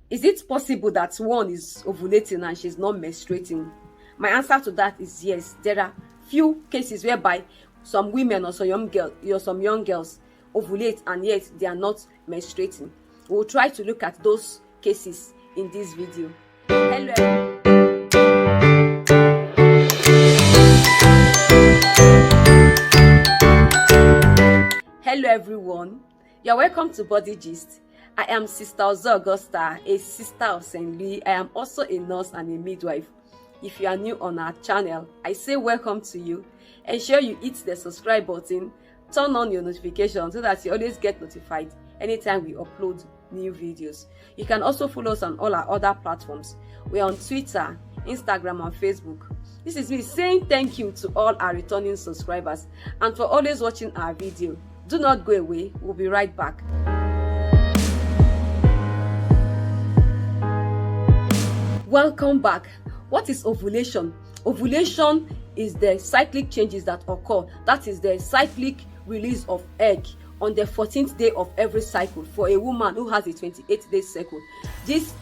Is it possible that one is ovulating and she's not menstruating? My answer to that is yes. There are few cases whereby some women or some young girls ovulate and yet they are not menstruating. We'll try to look at those cases in this video. Hello everyone, you're welcome to Body Gist. I am Sister Ozo Augusta, a sister of St. Louis. I am also a nurse and a midwife. If you are new on our channel, I say welcome to you. Ensure you hit the subscribe button, turn on your notifications so that you always get notified anytime we upload new videos. You can also follow us on all our other platforms. We're on Twitter, Instagram and Facebook. This is me saying thank you to all our returning subscribers and for always watching our video. Do not go away, we'll be right back. Welcome back. What is ovulation? Ovulation is the cyclic changes that occur. That is the cyclic release of egg on the 14th day of every cycle for a woman who has a 28-day cycle. This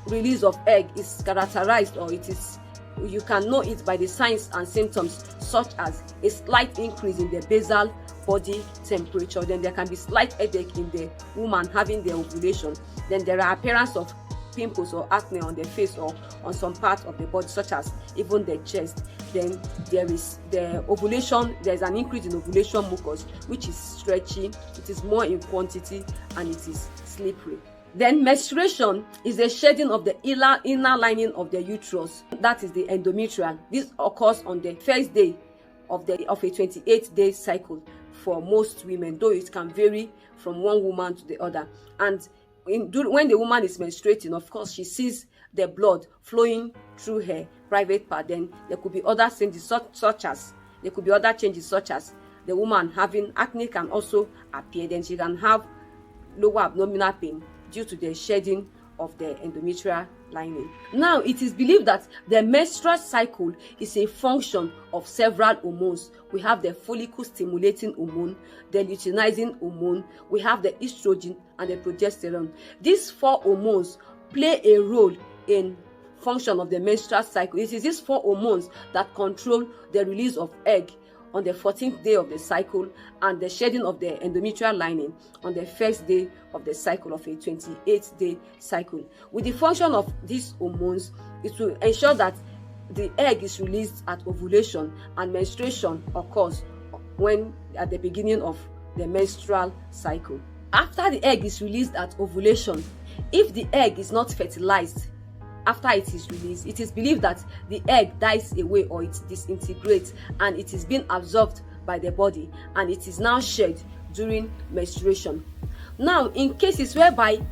release of egg is characterized, or you can know it by the signs and symptoms such as a slight increase in the basal body temperature. Then there can be slight headache in the woman having the ovulation. Then there are appearance of pimples or acne on the face or on some part of the body, such as even the chest. Then there is the ovulation. There's an increase in ovulation mucus, which is stretchy, it is more in quantity, and it is slippery. Then menstruation is the shedding of the inner lining of the uterus, that is the endometrial. This occurs on the first day of a 28-day cycle for most women, though it can vary from one woman to the other. And when the woman is menstruating, of course, she sees the blood flowing through her private part. Then there could be other changes such as the woman having acne can also appear. Then she can have lower abdominal pain due to the shedding of the endometrial lining. Now, it is believed that the menstrual cycle is a function of several hormones. We have the follicle stimulating hormone, the luteinizing hormone, we have the estrogen and the progesterone. These four hormones play a role in function of the menstrual cycle. It is these four hormones that control the release of egg on the 14th day of the cycle and the shedding of the endometrial lining on the first day of the cycle of a 28-day cycle. With the function of these hormones, it will ensure that the egg is released at ovulation and menstruation occurs when at the beginning of the menstrual cycle. After the egg is released at ovulation, if the egg is not fertilized after it is released, it is believed that the egg dies away or it disintegrates and it is being absorbed by the body and it is now shed during menstruation. Now, in cases whereby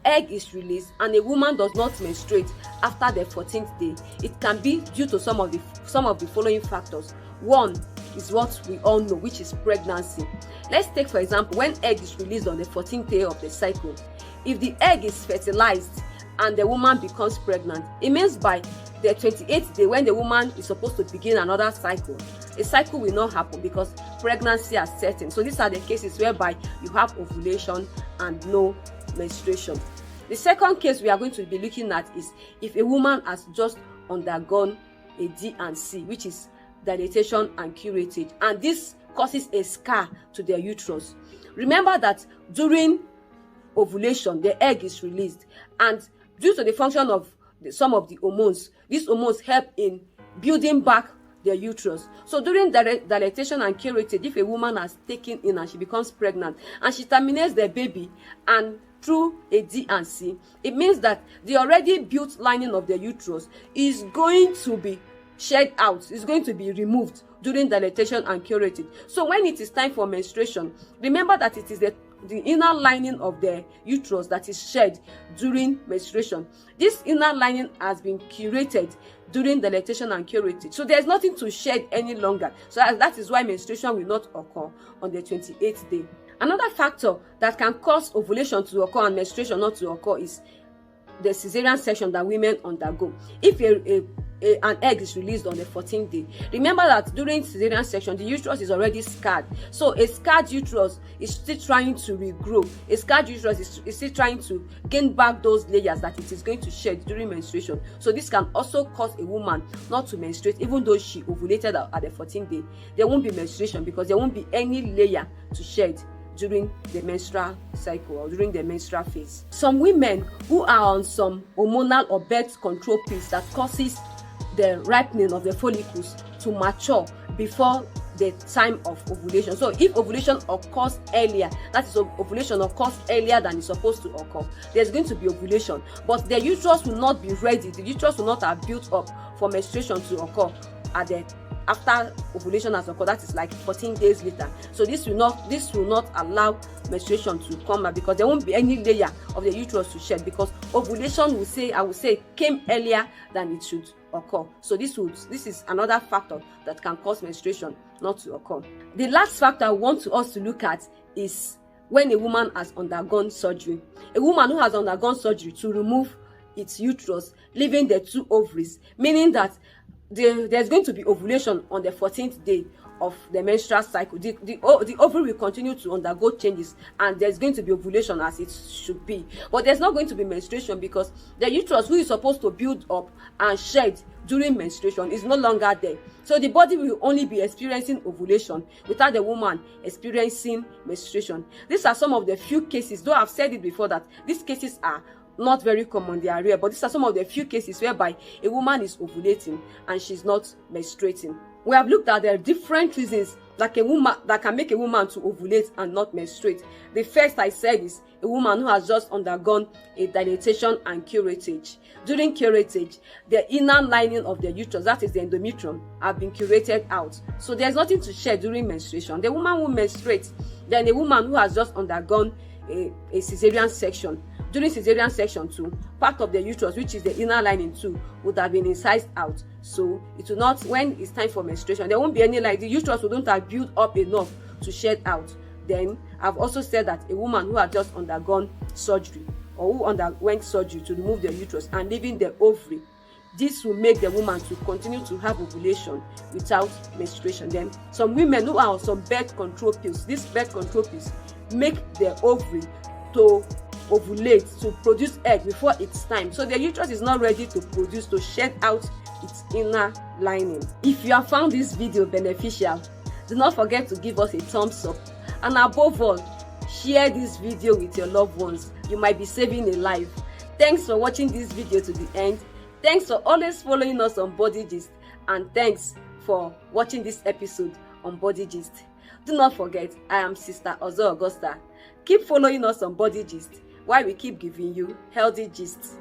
egg is released and a woman does not menstruate after the 14th day, it can be due to some of the following factors. One is what we all know, which is pregnancy. Let's take, for example, when egg is released on the 14th day of the cycle. If the egg is fertilized and the woman becomes pregnant, it means by the 28th day, when the woman is supposed to begin another cycle, a cycle will not happen because pregnancy has set in. So these are the cases whereby you have ovulation and no menstruation. The second case we are going to be looking at is if a woman has just undergone a D&C, which is dilatation and curettage, and this causes a scar to their uterus. Remember that during ovulation, the egg is released, and due to the function of some of the hormones, these hormones help in building back the uterus. So during dilatation and curettage, if a woman has taken in and she becomes pregnant and she terminates the baby and through a D&C, it means that the already built lining of the uterus is going to be shed out, is going to be removed during dilatation and curettage. So when it is time for menstruation, remember that it is the inner lining of the uterus that is shed during menstruation. This inner lining has been curated during dilatation and curettage, so there's nothing to shed any longer. So that is why menstruation will not occur on the 28th day. Another factor that can cause ovulation to occur and menstruation not to occur is the cesarean section that women undergo. If a an egg is released on the 14th day. Remember that during cesarean section, the uterus is already scarred. So a scarred uterus is still trying to regrow. A scarred uterus is still trying to gain back those layers that it is going to shed during menstruation. So this can also cause a woman not to menstruate, even though she ovulated at the 14th day. There won't be menstruation because there won't be any layer to shed during the menstrual cycle or during the menstrual phase. Some women who are on some hormonal or birth control pills that causes the ripening of the follicles to mature before the time of ovulation. So if ovulation occurs earlier, that is, ovulation occurs earlier than it's supposed to occur, there's going to be ovulation, but the uterus will not be ready. The uterus will not have built up for menstruation to occur after ovulation has occurred. That is like 14 days later. So this will not allow menstruation to come out, because there won't be any layer of the uterus to shed, because ovulation will say came earlier than it should occur. So this is another factor that can cause menstruation not to occur. The last factor I want us to look at is when a woman has undergone surgery. A woman who has undergone surgery to remove its uterus, leaving the 2 ovaries, meaning that there's going to be ovulation on the 14th day of the menstrual cycle. The ovary will continue to undergo changes, and there's going to be ovulation as it should be, but there's not going to be menstruation, because the uterus, who is supposed to build up and shed during menstruation, is no longer there. So the body will only be experiencing ovulation without the woman experiencing menstruation. These are some of the few cases, though I've said it before that these cases are not very common, they are rare, but these are some of the few cases whereby a woman is ovulating and she's not menstruating. We have looked at the different reasons that can make a woman to ovulate and not menstruate. The first I said is a woman who has just undergone a dilatation and curettage. During curettage, the inner lining of the uterus, that is the endometrium, have been curated out. So there's nothing to shed during menstruation. The woman will menstruate. Then a woman who has just undergone a cesarean section. During cesarean section too, part of the uterus, which is the inner lining too, would have been incised out. So it will not, when it's time for menstruation, there won't be any, like, the uterus wouldn't have built up enough to shed out. Then I've also said that a woman who had just undergone surgery, or who underwent surgery to remove the uterus and leaving the ovary, this will make the woman to continue to have ovulation without menstruation. Then some women who are on some birth control pills, these birth control pills make the ovary to ovulate, to produce egg before its time. So the uterus is not ready to shed out its inner lining. If you have found this video beneficial, do not forget to give us a thumbs up, and above all, share this video with your loved ones. You might be saving a life. Thanks for watching this video to the end. Thanks for always following us on Body Gist, and thanks for watching this episode on Body Gist. Do not forget, I am Sister Ozo Augusta. Keep following us on Body Gist while we keep giving you healthy gists.